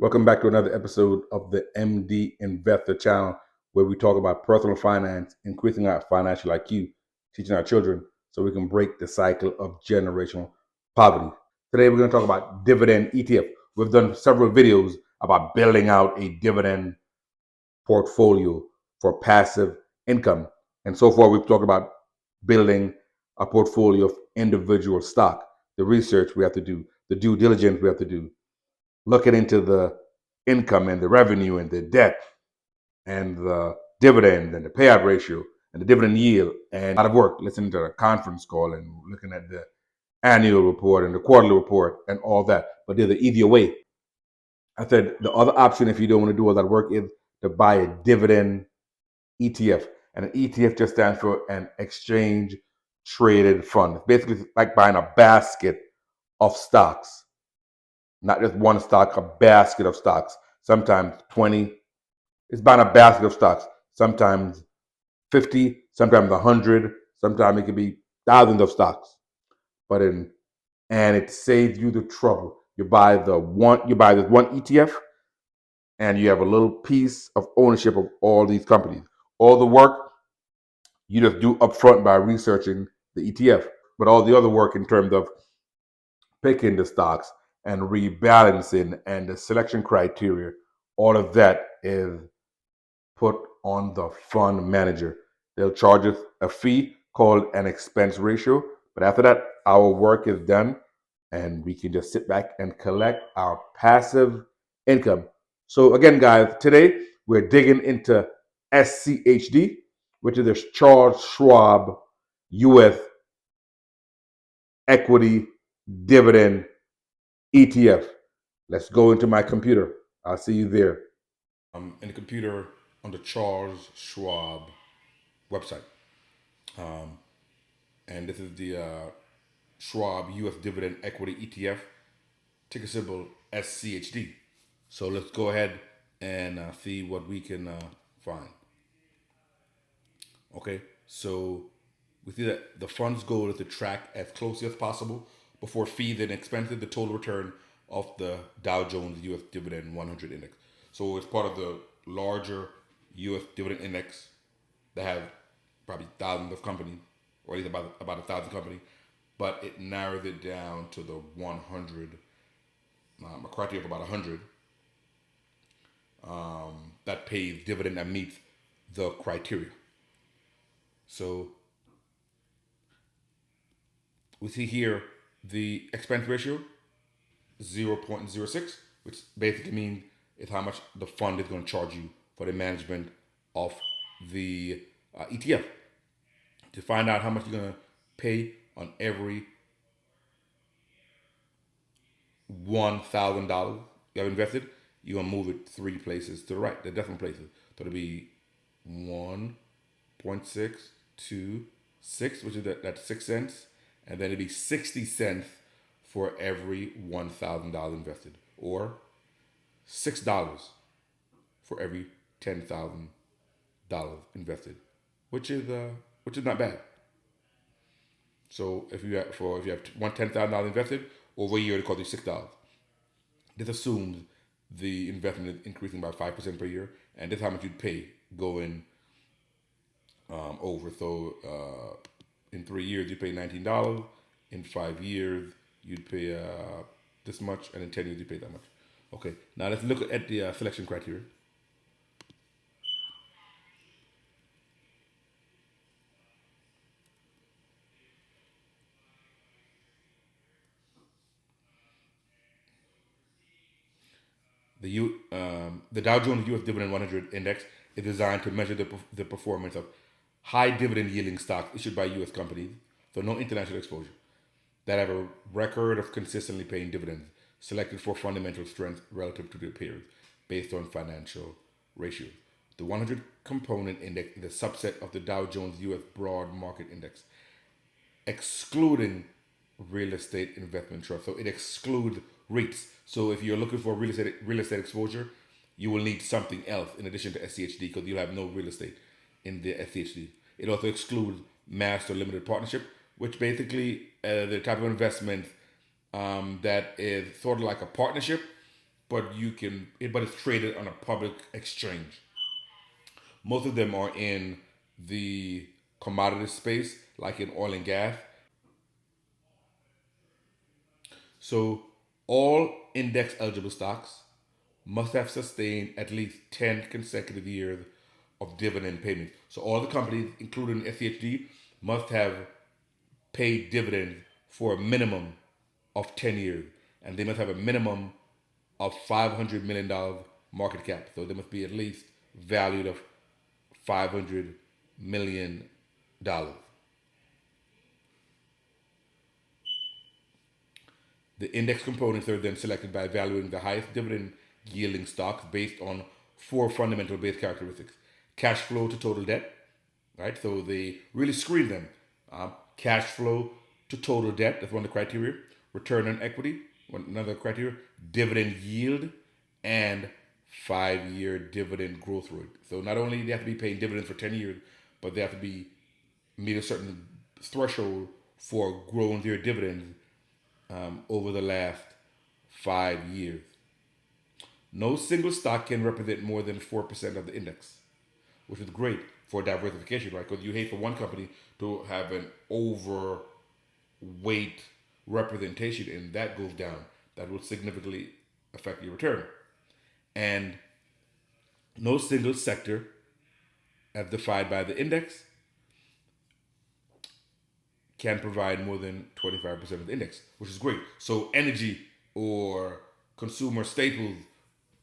Welcome back to another episode of the MD Investor Channel, where we talk about personal finance, increasing our financial IQ, teaching our children so we can break the cycle of generational poverty. Today, we're going to talk about dividend ETF. We've done several videos about building out a dividend portfolio for passive income. And so far, we've talked about building a portfolio of individual stock, the research we have to do, the due diligence we have to do, looking into the income and the revenue and the debt and the dividend and the payout ratio and the dividend yield, and a lot of work listening to the conference call and looking at the annual report and the quarterly report and all that. But there's an easier way. I said the other option, if you don't want to do all that work, is to buy a dividend ETF. And an ETF just stands for an exchange traded fund. It's basically like buying a basket of stocks, not just one stock, a basket of stocks. Sometimes 20. It's buying a basket of stocks. Sometimes 50, sometimes 100, sometimes it could be thousands of stocks. And it saves you the trouble. You buy this one ETF, and you have a little piece of ownership of all these companies. All the work you just do upfront by researching the ETF, but all the other work in terms of picking the stocks and rebalancing and the selection criteria, all of that is put on the fund manager. They'll charge us a fee called an expense ratio, but after that, our work is done and we can just sit back and collect our passive income. So again, guys, today we're digging into SCHD, which is the Charles Schwab U.S. equity dividend ETF. Let's go into my computer. I'll see you there. In the computer on the Charles Schwab website. And this is the Schwab U.S. Dividend Equity ETF, ticker symbol SCHD. So let's go ahead and see what we can find. Okay, so we see that the fund's goal is to track as closely as possible before fees and expenses the total return of the Dow Jones U.S. Dividend 100 Index. So it's part of the larger U.S. Dividend Index that have probably thousands of companies, or at least about 1,000 companies, but it narrows it down to the 100, a criteria of about 100 that pays dividend that meets the criteria. So we see here the expense ratio 0.06, which basically means is how much the fund is going to charge you for the management of the ETF. To find out how much you're going to pay on every $1,000 you have invested, you're going to move it 3 places to the right, the decimal places. So it'll be 1.626, which is that's 6 cents, and then it'd be 60 cents for every $1,000 invested, or $6 for every $10,000 invested, which is not bad. So if you have $10,000 invested over a year, it costs you $6. This assumes the investment is increasing by 5% per year, and this is how much you'd pay going over. So in 3 years, you pay $19. In 5 years, you'd pay this much, and in 10 years, you pay that much. Okay, now let's look at the selection criteria. The Dow Jones U.S. Dividend 100 Index is designed to measure the performance of high dividend yielding stocks issued by U.S. companies, so no international exposure, that have a record of consistently paying dividends, selected for fundamental strength relative to their peers, based on financial ratios. The 100 component index is a subset of the Dow Jones U.S. Broad Market Index, excluding real estate investment trust. So it excludes REITs. So if you're looking for real estate exposure, you will need something else in addition to SCHD, because you'll have no real estate in the SCHD. It also excludes master limited partnership, which basically the type of investment that is sort of like a partnership, but but it's traded on a public exchange. Most of them are in the commodity space, like in oil and gas. So all index eligible stocks must have sustained at least 10 consecutive years of dividend payments. So all the companies, including SCHD, must have paid dividends for a minimum of 10 years. And they must have a minimum of $500 million market cap. So they must be at least valued of $500 million. The index components are then selected by evaluating the highest dividend yielding stocks based on four fundamental base characteristics: cash flow to total debt, right? So they really screen them. Cash flow to total debt, that's one of the criteria. Return on equity, another criteria. Dividend yield, and 5-year dividend growth rate. So not only do they have to be paying dividends for 10 years, but they have to be meet a certain threshold for growing their dividends over the last 5 years. No single stock can represent more than 4% of the index, which is great for diversification, right? Because you hate for one company to have an overweight representation and that goes down. That will significantly affect your return. And no single sector, as defined by the index, can provide more than 25% of the index, which is great. So energy or consumer staples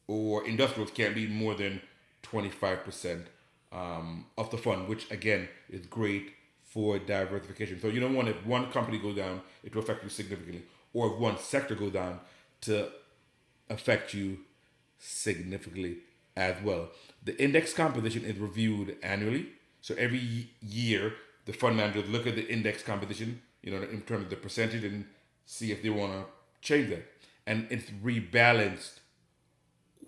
or industrials can't be more than 25% of the fund, which again is great for diversification. So you don't want if one company goes down, it will affect you significantly, or if one sector goes down, to affect you significantly as well. The index composition is reviewed annually. So every year, the fund managers look at the index composition, in terms of the percentage, and see if they want to change that. And it's rebalanced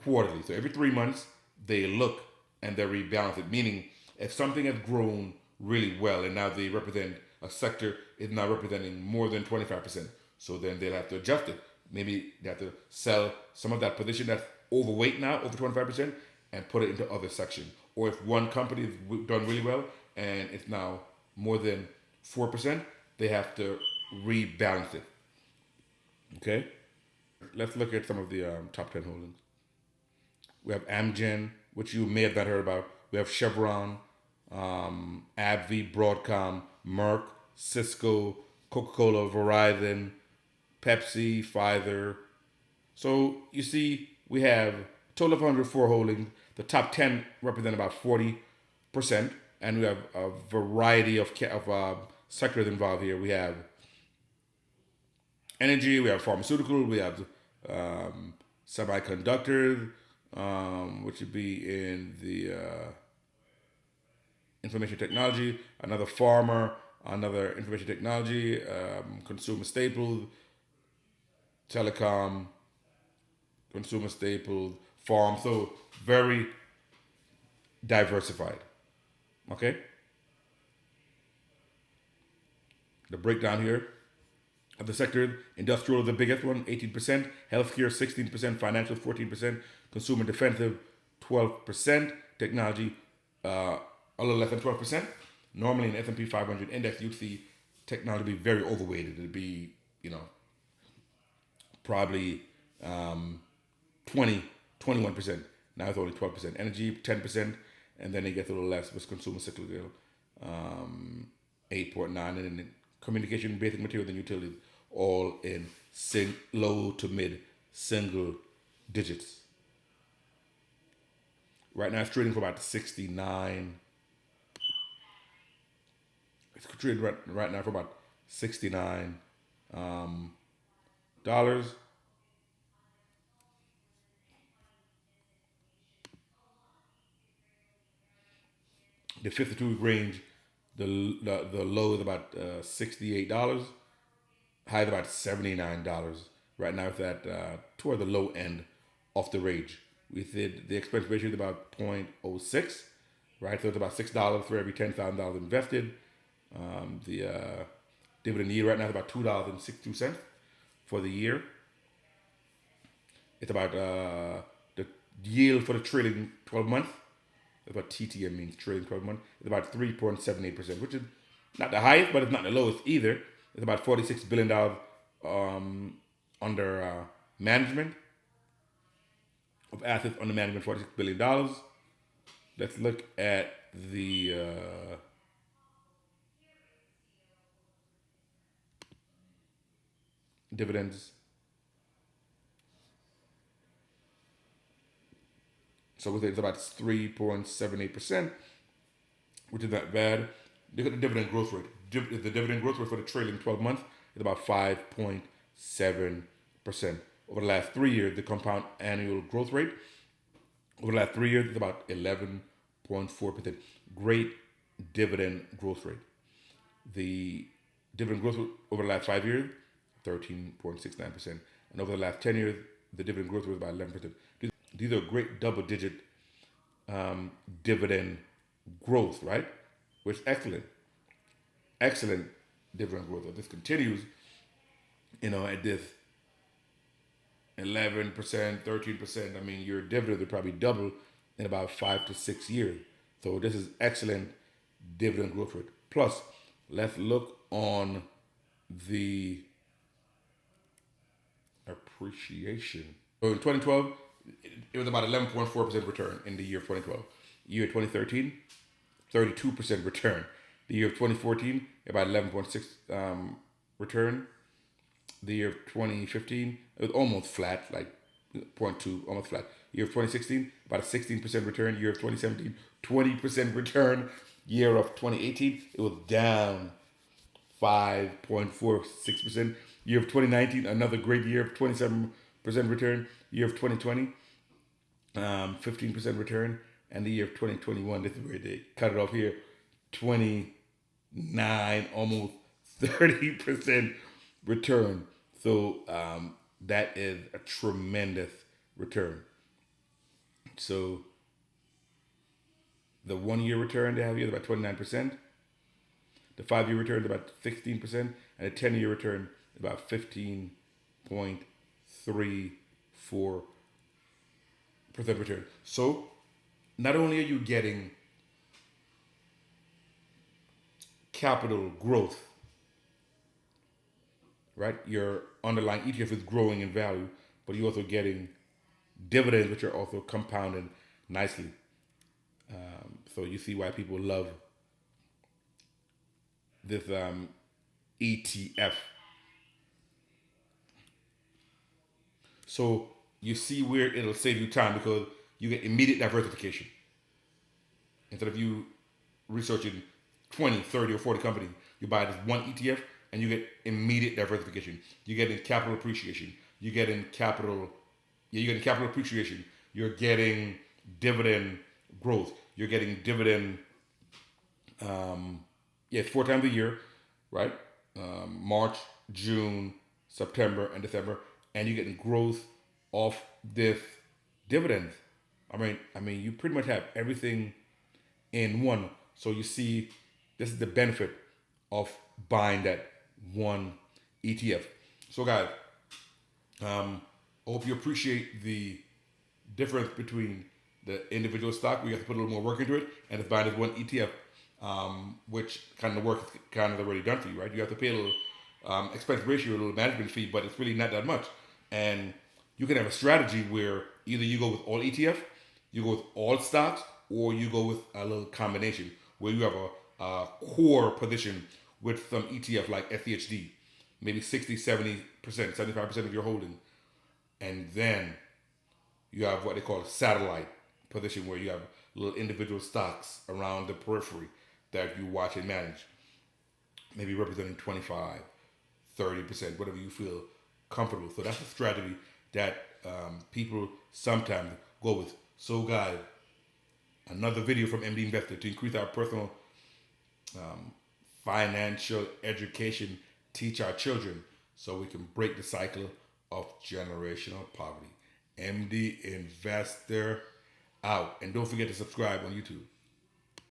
quarterly. So every 3 months, they look and they rebalance it. Meaning, if something has grown really well and now they represent a sector is now representing more than 25%, so then they'll have to adjust it. Maybe they have to sell some of that position that's overweight now, over 25%, and put it into other section. Or if one company has done really well and it's now more than 4%, they have to rebalance it. Okay? Let's look at some of the top 10 holdings. We have Amgen, which you may have not heard about. We have Chevron, AbbVie, Broadcom, Merck, Cisco, Coca-Cola, Verizon, Pepsi, Pfizer. So you see, we have a total of 104 holdings. The top 10 represent about 40%, and we have a variety of sectors involved here. We have energy, we have pharmaceutical, we have semiconductors, which would be in the information technology, another pharma, another information technology, consumer staples, telecom, consumer staples, farm. So very diversified. Okay? The breakdown here of the sector: industrial is the biggest one, 18%, healthcare 16%, financial 14%, consumer defensive 12%, technology a little less than 12%. Normally in the S&P 500 index, you'd see technology be very overweighted. It'd be, probably 21%. Now it's only 12%. Energy 10%, and then it gets a little less with consumer cyclical 8.9, and then communication, basic materials, and utilities all in low to mid single digits. Right now it's trading for about 69. It's trading right now for about $69. The 52-week range, the low is about $68. High is about $79. Right now it's at toward the low end of the range. We said the expense ratio is about 0.06, right? So it's about $6 for every $10,000 invested. The dividend yield right now is about $2.62 for the year. It's about the yield for the trailing 12 months. That's what TTM means, trailing 12 months. It's about 3.78%, which is not the highest, but it's not the lowest either. It's about $46 billion under management, of assets under management, $46 billion. Let's look at the dividends. So we think it's about 3.78%, which is not bad. Look at the dividend growth rate. The dividend growth rate for the trailing 12 months is about 5.7%. Over the last 3 years, the compound annual growth rate over the last 3 years is about 11.4%. Great dividend growth rate. The dividend growth rate over the last 5 years, 13.69%. And over the last 10 years, the dividend growth rate was about 11%. These are great double-digit dividend growth, right? Which is excellent. Excellent dividend growth. If this continues, at this 11%, 13%, I mean, your dividend will probably double in about 5 to 6 years. So this is excellent dividend growth rate. Plus, let's look on the appreciation. So in 2012, it was about 11.4% return in the year of 2012. Year 2013, 32% return. The year of 2014, about 11.6 return. The year of 2015, it was almost flat, like 0.2, almost flat. Year of 2016, about a 16% return. Year of 2017, 20% return. Year of 2018, it was down 5.46%. Year of 2019, another great year of 27% return. Year of 2020, 15% return. And the year of 2021, this is where they cut it off here, 29, almost 30% return. So that is a tremendous return. So the 1 year return they have here is about 29%. The 5 year return is about 16%, and the 10-year return is about 15.34% return. So not only are you getting capital growth, right? Your underlying ETF is growing in value, but you're also getting dividends, which are also compounding nicely. So you see why people love this ETF. So you see where it'll save you time because you get immediate diversification. Instead of you researching 20, 30, or 40 companies, you buy this one ETF and you get immediate diversification. You get in capital appreciation. You get in capital appreciation. You're getting dividend growth. You're getting dividend, 4 times a year, right? March, June, September, and December, and you're getting growth off this dividends. I mean, you pretty much have everything in one. So you see, this is the benefit of buying that one ETF. So guys, I hope you appreciate the difference between the individual stock. We have to put a little more work into it, and it's buying this one ETF, which kind of work is kind of already done for you, right? You have to pay a little expense ratio, a little management fee, but it's really not that much. And you can have a strategy where either you go with all ETF, you go with all stocks, or you go with a little combination where you have a core position with some ETF like SCHD, maybe 60, 70%, 75% of your holding. And then you have what they call a satellite position where you have little individual stocks around the periphery that you watch and manage, maybe representing 25, 30%, whatever you feel comfortable. So that's a strategy that people sometimes go with. So guys, another video from MD Investor to increase our personal financial education, teach our children so we can break the cycle of generational poverty. MD Investor out. And don't forget to subscribe on YouTube.